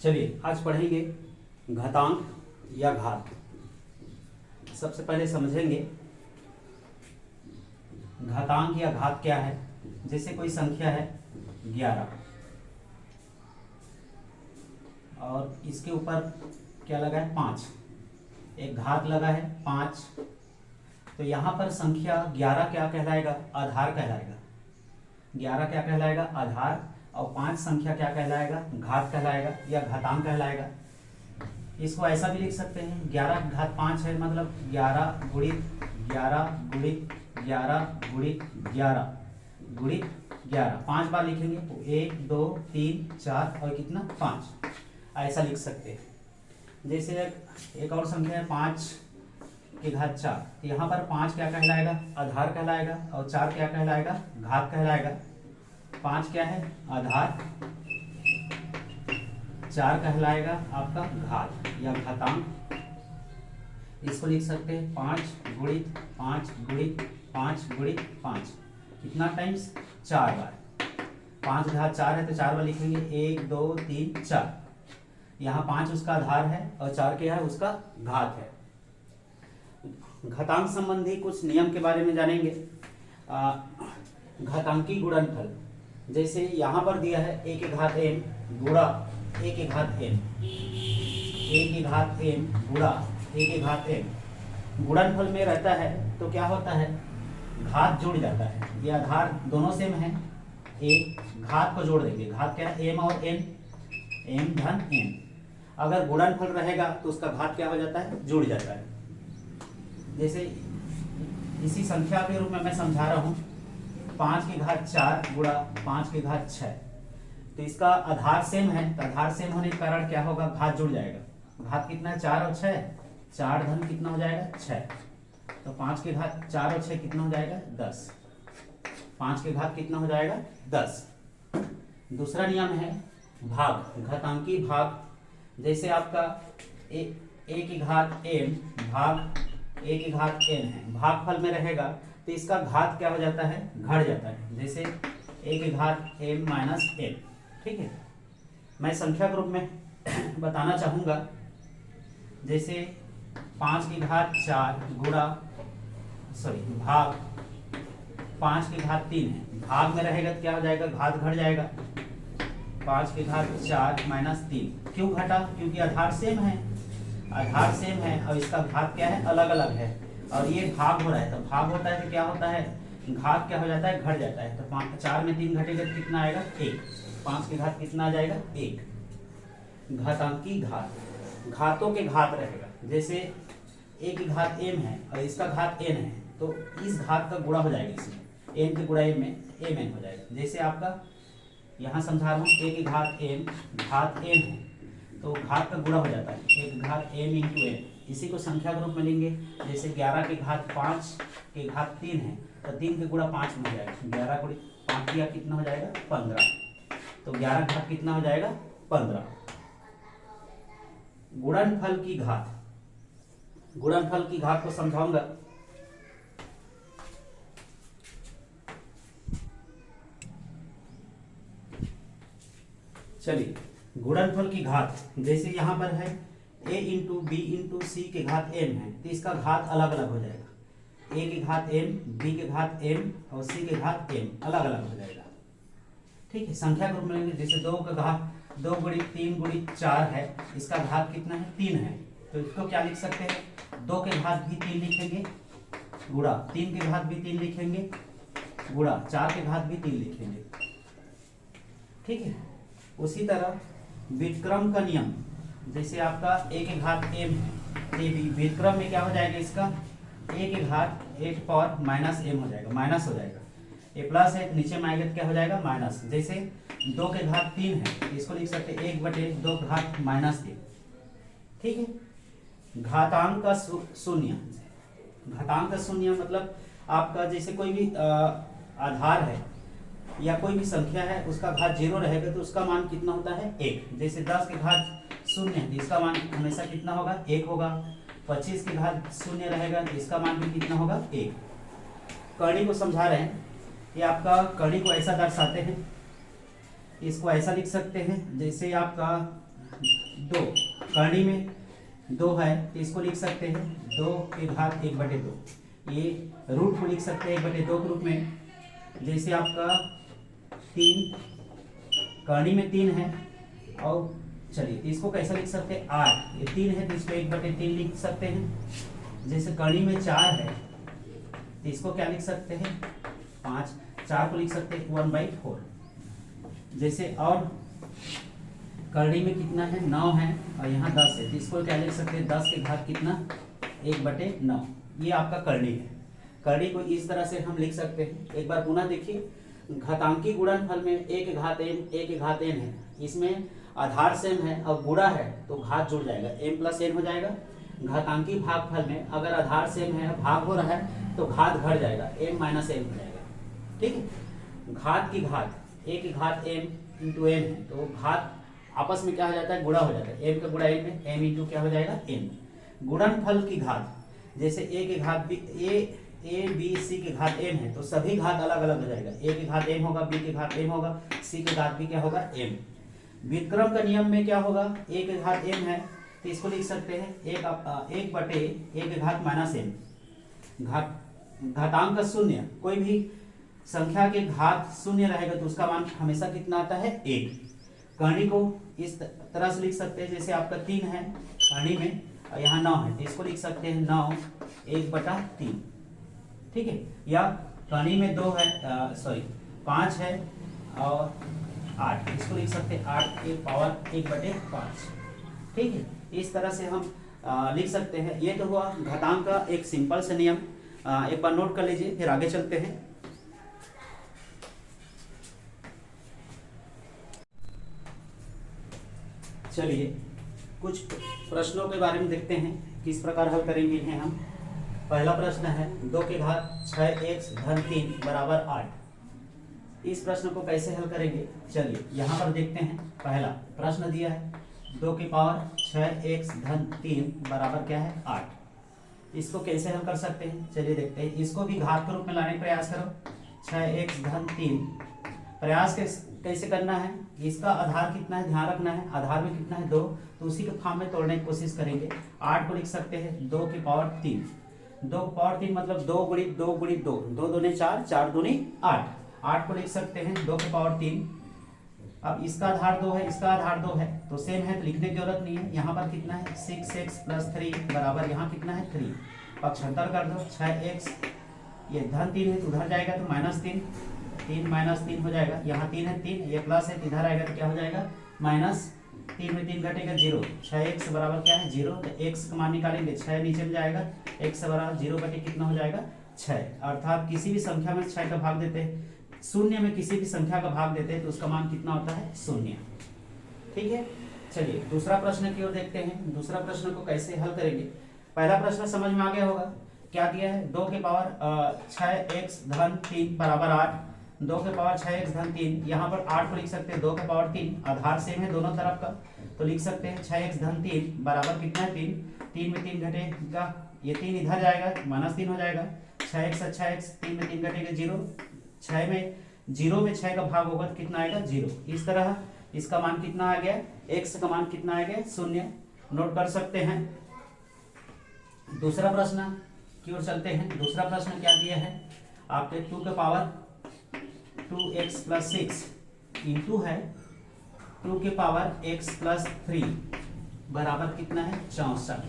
चलिए आज पढ़ेंगे घातांक या घात। सबसे पहले समझेंगे घातांक या घात क्या है। जैसे कोई संख्या है 11 और इसके ऊपर क्या लगा है 5, एक घात लगा है 5, तो यहाँ पर संख्या 11 क्या कहलाएगा? आधार कहलाएगा। 11 क्या कहलाएगा? आधार। और 5 संख्या क्या कहलाएगा? घात कहलाएगा या घातांक कहलाएगा। इसको ऐसा भी लिख सकते हैं 11 घात 5 है, मतलब 11 गुणित 11 गुणित 11 गुणित 11 गुणित 11। 5 बार लिखेंगे तो 1 2 3 4 और कितना 5, ऐसा लिख सकते हैं। जैसे एक और संख्या है 5 की घात 4, तो यहाँ पर 5 क्या कहलाएगा? आधार कहलाएगा और 4 क्या कहलाएगा? घात कहलाएगा। 5 क्या है? आधार, 4 कहलाएगा आपका घात या घातांक। इसको लिख सकते हैं 5 गुणित 5 गुणित 5 गुणित 5, कितना टाइम्स? 4 बार। 5 घात 4 है तो 4 बार लिखेंगे 1 2 3 4। यहाँ 5 उसका आधार है और 4 क्या है? उसका घात है। घातांक संबंधी कुछ नियम के बारे में जानेंगे। घातांकी गुणनफल, जैसे यहाँ पर दिया है a की घात n गुणा a की घात n, a की घात n गुणा a की घात n। गुणनफल में रहता है तो क्या होता है? घात जुड़ जाता है। ये आधार दोनों सेम है, a घात को जोड़ देंगे। घात क्या है? m और n, m धन n। अगर गुणनफल रहेगा तो उसका घात क्या हो जाता है? जुड़ जाता है। जैसे इसी संख्या के रूप में मैं समझा रहा हूँ 5 की घात 4 गुणा 5 की घात 6, तो इसका आधार सेम है, तो आधार सेम होने के कारण क्या होगा? घात जुड़ जाएगा। घात कितना है? 4 और 6, 4 धन कितना हो जाएगा? 6। तो 5 की घात 4 और 6 कितना हो जाएगा? 10। 5 की घात कितना हो जाएगा? 10। दूसरा नियम है भाग, घातांकी भाग। जैसे आपका a की घात m भाग a की घात n है, भागफल में रहेगा तो इसका घात क्या हो जाता है? घट जाता है। जैसे a की घात m माइनस n। ठीक है, मैं संख्या के रूप में बताना चाहूँगा। जैसे 5 की घात 4 गुणा भाग 5 की घात 3 है, भाग में रहेगा तो क्या हो जाएगा? घात घट जाएगा। 5 की घात 4 माइनस 3। क्यों घटा? क्योंकि आधार सेम है, आधार सेम है और इसका घात क्या है? अलग अलग है। और ये भाग हो रहा है, तो भाग होता है तो क्या होता है? घात क्या हो जाता है? घट जाता है। तो 4 में 3 घटेगा तो कितना आएगा? 1। 5 की घात कितना आ जाएगा? 1। घातांकी घात, घातों के घात रहेगा। जैसे a की घात m है और इसका घात n है, तो इस घात का गुणा हो जाएगा इसमें, n के गुणा m में mn हो जाएगा। जैसे आपका यहाँ समझा रहा हूँ a की घात m घात n है, तो घात का गुणा हो जाता है, एक घात m इंटू n। इसी को संख्या के रूप में लेंगे। जैसे 11 की घात 5 की घात 3 है, तो 3 के गुणा 5 में हो जाएगा। 11 गुणित 5 किया कितना हो जाएगा? 15। तो 11 घात कितना हो जाएगा? 15। गुणनफल की घात, गुणनफल की घात को समझाऊंगा। चलिए, गुणनफल की घात, जैसे यहाँ पर है a इंटू बी इंटू सी के घात m है, तो इसका घात अलग अलग हो जाएगा। a की घात m, b के घात m और c के घात m अलग अलग हो जाएगा। ठीक है, संख्या के रूप में लेंगे। जैसे 2 का घात 2 गुणित 3 गुणित 4 है, इसका घात कितना है? 3 है, तो इसको क्या लिख सकते हैं? 2 के घात भी 3 लिखेंगे गुणा 3 के घात भी 3 लिखेंगे गुणा 4 के घात भी 3 लिखेंगे। ठीक है, उसी तरह व्युत्क्रम का नियम, जैसे आपका a के घात m है, व्युत्क्रम में क्या हो जाएगा? इसका a के घात 8 पावर माइनस m हो जाएगा, माइनस हो जाएगा। a प्लस है, नीचे में आएगा क्या हो जाएगा? माइनस। जैसे 2 के घात 3 है, इसको लिख सकते हैं 1/2 घात माइनस 3। ठीक है, घातांक का शून्य, घातांक का शून्य मतलब आपका जैसे कोई भी आधार है या कोई भी संख्या है, उसका घात 0 रहेगा तो उसका मान कितना होता है? 1। जैसे 10 के घात 0 है तो इसका मान हमेशा कितना होगा? 1 होगा। 25 के घात 0 रहेगा तो इसका मान भी कितना होगा? 1। कड़ी को समझा रहे हैं, ये आपका कड़ी को ऐसा दर्शाते हैं, इसको ऐसा लिख सकते हैं। जैसे आपका 2, करनी में 2 है तो इसको लिख सकते हैं 2 के घात 1/2। ये रूट को लिख सकते हैं 1/2 के रूप में। जैसे आपका 3, करनी में 3 है और चलिए इसको कैसे लिख सकते हैं 8, ये 3 है तो इसको 1/3 लिख सकते हैं। जैसे करनी में 4 है तो इसको क्या लिख सकते हैं 5, 4 को लिख सकते हैं 1/4। जैसे और करनी में कितना है 9 है और यहाँ 10 है तो इसको क्या लिख सकते हैं 10 के घात कितना 1/9। ये आपका करनी है। करनी को इस तरह से हम लिख सकते हैं। एक बार पुनः देखिए, घातांकी गुणनफल में a के घात m a के घात n है, इसमें आधार सेम है और गुणा है तो घात जुड़ जाएगा m + n हो जाएगा। घातांकी भागफल में अगर आधार सेम है भाग हो रहा है तो घात घट जाएगा m - n हो जाएगा। ठीक है, घात की घात a की घात m × n है तो घात आपस में क्या हो जाता है गुणा हो जाता है। m का गुणा n में m × क्या हो जाएगा n। गुणनफल की घात जैसे a के घात a b c के घात m है तो सभी घात अलग अलग हो जाएगा। a के घात m होगा, b के घात m होगा, c के घात b क्या होगा m। व्युत्क्रम का नियम में क्या होगा a के घात m है तो इसको लिख सकते हैं 1/a के घात -m। घातांक का शून्य, कोई भी संख्या के घात शून्य रहेगा तो उसका मान हमेशा कितना आता है 1। करनी को इस तरह से लिख सकते हैं, जैसे आपका 3 है करनी में और यहाँ 9 है तो इसको लिख सकते हैं 9 1/3। ठीक है, या करनी में 2 है 5 है और 8, इसको लिख सकते हैं 8 के पावर 1/5। ठीक है, इस तरह से हम लिख सकते हैं। ये तो हुआ घातांक का एक सिंपल से नियम। एक बार नोट कर लीजिए, फिर आगे चलते हैं। चलिए कुछ प्रश्नों के बारे में देखते हैं किस प्रकार हल करेंगे इन्हें हम। पहला प्रश्न है 2 के घात 6x धन 3 बराबर 8। इस प्रश्न को कैसे हल करेंगे चलिए यहाँ पर देखते हैं। पहला प्रश्न दिया है 2 की पावर 6x धन 3 बराबर क्या है 8। इसको कैसे हल कर सकते हैं चलिए देखते हैं। इसको भी घात के रूप में लाने का प्रयास करो। 6x धन 3 प्रयास कैसे करना है, इसका आधार कितना है ध्यान रखना है। आधार में कितना है 2 तो उसी के फॉर्म में तोड़ने की कोशिश करेंगे। 8 को लिख सकते हैं 2 की पावर 3। 2 की पावर 3 मतलब 2 × 2 × 2, 2 दूनी 4, 4 दूनी 8। 8 को लिख सकते हैं 2 की पावर 3। अब इसका आधार 2 है, इसका आधार 2 है तो सेम है तो लिखने की जरूरत नहीं है। यहाँ पर कितना है 6x + 3 बराबर यहाँ कितना है 3। पक्षांतर कर दो 6x, ये धन 3 है तो उधर जाएगा तो -3, 3 - 3 हो जाएगा। यहाँ 3 है 3, ये प्लस है तो इधर आएगा तो क्या हो जाएगा -3 में 3 घटेगा 0। 6x बराबर क्या है 0, तो x का मान निकालेंगे 6 नीचे में जाएगा, x बराबर 0 बटे कितना हो जाएगा 6। अर्थात किसी भी संख्या में 6 का भाग देते हैं, शून्य में किसी भी संख्या का भाग देते हैं तो उसका मान कितना होता है 0। ठीक है, चलिए दूसरा प्रश्न की ओर देखते हैं। दूसरा प्रश्न को कैसे हल करेंगे। पहला प्रश्न समझ में आ गया होगा, क्या दिया है 2 के पावर 6x धन 3 बराबर 8। 2 के पावर 6x धन 3, यहाँ पर 8 को लिख सकते हैं 2 के पावर 3, आधार सेम है दोनों तरफ का तो लिख सकते हैं 6x धन 3 बराबर कितना है 3। 3 में 3 घटेगा, ये 3 इधर जाएगा -3 हो जाएगा। 6x अच्छा x, 3 में 3 घटेगा 0। 6 में 0 में 6 का भाग होगा तो कितना आएगा 0। इस तरह इसका मान कितना आ गया, x का मान कितना आ गया 0। नोट कर सकते हैं। दूसरा प्रश्न की ओर चलते हैं। दूसरा प्रश्न क्या दिया है आपके 2 के पावर 2x + 6 इंटू है 2 के पावर x + 3 बराबर कितना है 64।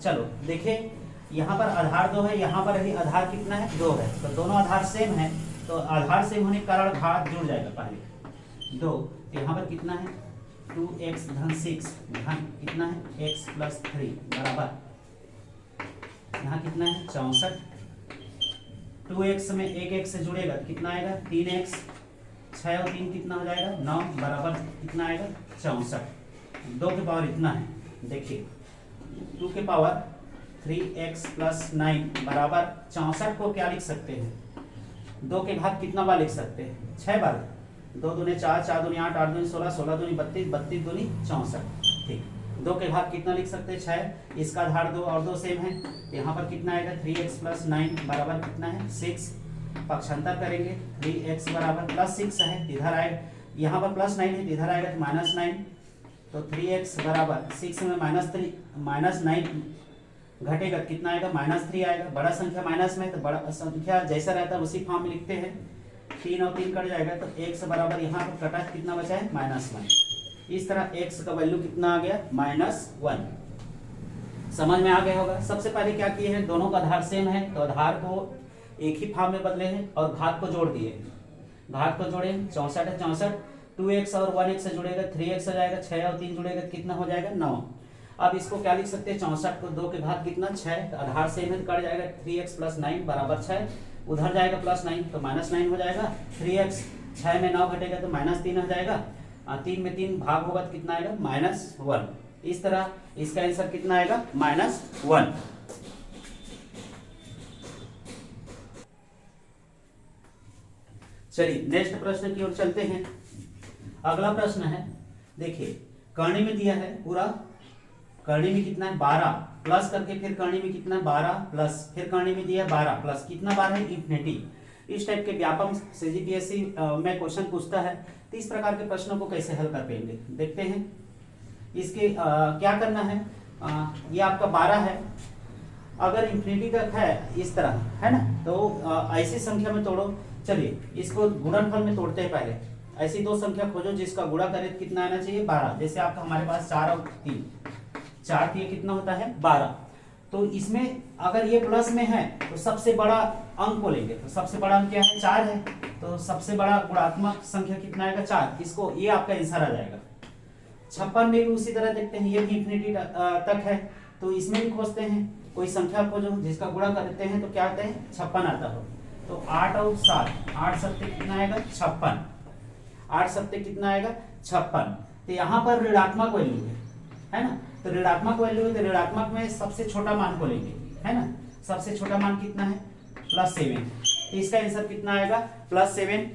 चलो देखें, यहाँ पर आधार 2 है, यहाँ पर ही आधार कितना है 2 है तो दोनों आधार सेम है तो आधार सेम होने के कारण घात जुड़ जाएगा पहले 2। तो यहाँ पर कितना है 2x धन 6 धन कितना है x + 3 बराबर यहाँ कितना है 64। 2x में एक x से जुड़ेगा तो कितना आएगा 3x, 6 और 3 कितना हो जाएगा 9 बराबर कितना आएगा 64। 2 के पावर इतना है, देखिए 2 के पावर 3x + 9 बराबर 64 को क्या लिख सकते हैं 2 के घात कितना बार लिख सकते हैं 6 बार। 2 दूनी 4, 4 दूनी 8, 8 दूनी 16, 16 दूनी 32, 32 दूनी 64। ठीक, 2 के घात कितना लिख सकते हैं 6, इसका आधार 2 और 2 सेम है तो यहाँ पर कितना आएगा 3x + 9 बराबर कितना है 6। पक्षांतर करेंगे 3x बराबर +6 है इधर आएगा, यहाँ पर +9 है तो इधर आएगा तो -9। तो 3x बराबर 6 में -9 घटेगा कितना आएगा, -3 आएगा। बड़ा संख्या माइनस में तो बड़ा संख्या जैसा रहता है उसी फॉर्म में लिखते हैं। 3 और 3 कट जाएगा तो x बराबर यहाँ पर कटा कितना बचा है, -1। इस तरह x का वैल्यू कितना आ गया, -1। समझ में आ गया होगा। सबसे पहले क्या किए हैं, दोनों का आधार सेम है तो आधार को एक ही फॉर्म में बदले हैं और घात को जोड़ दिए। घात को जोड़े 64 है 64, 2x और 1x से जुड़ेगा 3x हो जाएगा, 6 और 3 जुड़ेगा कितना हो जाएगा, 9। अब इसको क्या लिख सकते हैं, 64 को 2 के घात कितना 6, तो आधार सेम है तो कट जाएगा 3x + 9 बराबर 6, उधर जाएगा +9 तो -9 हो जाएगा। 3x 6 में 9 घटेगा तो -3 हो जाएगा, 3 में 3 भाग होगा तो कितना आएगा, -1। इस तरह इसका आंसर कितना आएगा, -1। चलिए नेक्स्ट प्रश्न की ओर चलते हैं। अगला प्रश्न है, देखिए करणी में दिया है पूरा, करणी में कितना है 12 प्लस करके फिर करणी में कितना 12 प्लस फिर करणी में दिया 12 प्लस कितना 12 है, इंफिनिटी। इस टाइप के व्यापक सीजीपीएससी में क्वेश्चन पूछता है तो इस प्रकार के प्रश्नों को कैसे हल कर पाएंगे, देखते हैं। इसके क्या करना है, ये आपका 12 है, अगर इंफिनिटी तक है इस तरह है ना, तो ऐसी संख्या में तोड़ो। चलिए इसको गुणनफल में तोड़ते हैं पहले। ऐसी दो संख्या खोजो जिसका गुणा करे तो कितना आना चाहिए, 12। जैसे आपका हमारे पास 4 और 3, 4 3 कितना होता है 12। तो इसमें अगर ये प्लस में है तो सबसे बड़ा अंक को लेंगे, तो सबसे बड़ा अंक क्या है, 4 है, तो सबसे बड़ा गुणात्मक संख्या कितना आएगा, 4। इसको ये आपका आंसर आ जाएगा। 56 में भी उसी तरह देखते हैं, ये भी इंफिनिटी तक है तो इसमें भी खोजते हैं, कोई संख्या खोजो जिसका गुणा करते हैं तो क्या आते हैं, 56 आता हो। तो 8 और 7, 8 सत्ते कितना आएगा 56, 8 सत्ते कितना आएगा 56। तो यहाँ पर ऋणात्मक वैल्यू है ना, तो ऋणात्मक वैल्यू है तो ऋणात्मक में सबसे छोटा मान को लेंगे, है ना। सबसे छोटा मान कितना है, +7। तो इसका आंसर कितना आएगा, +7।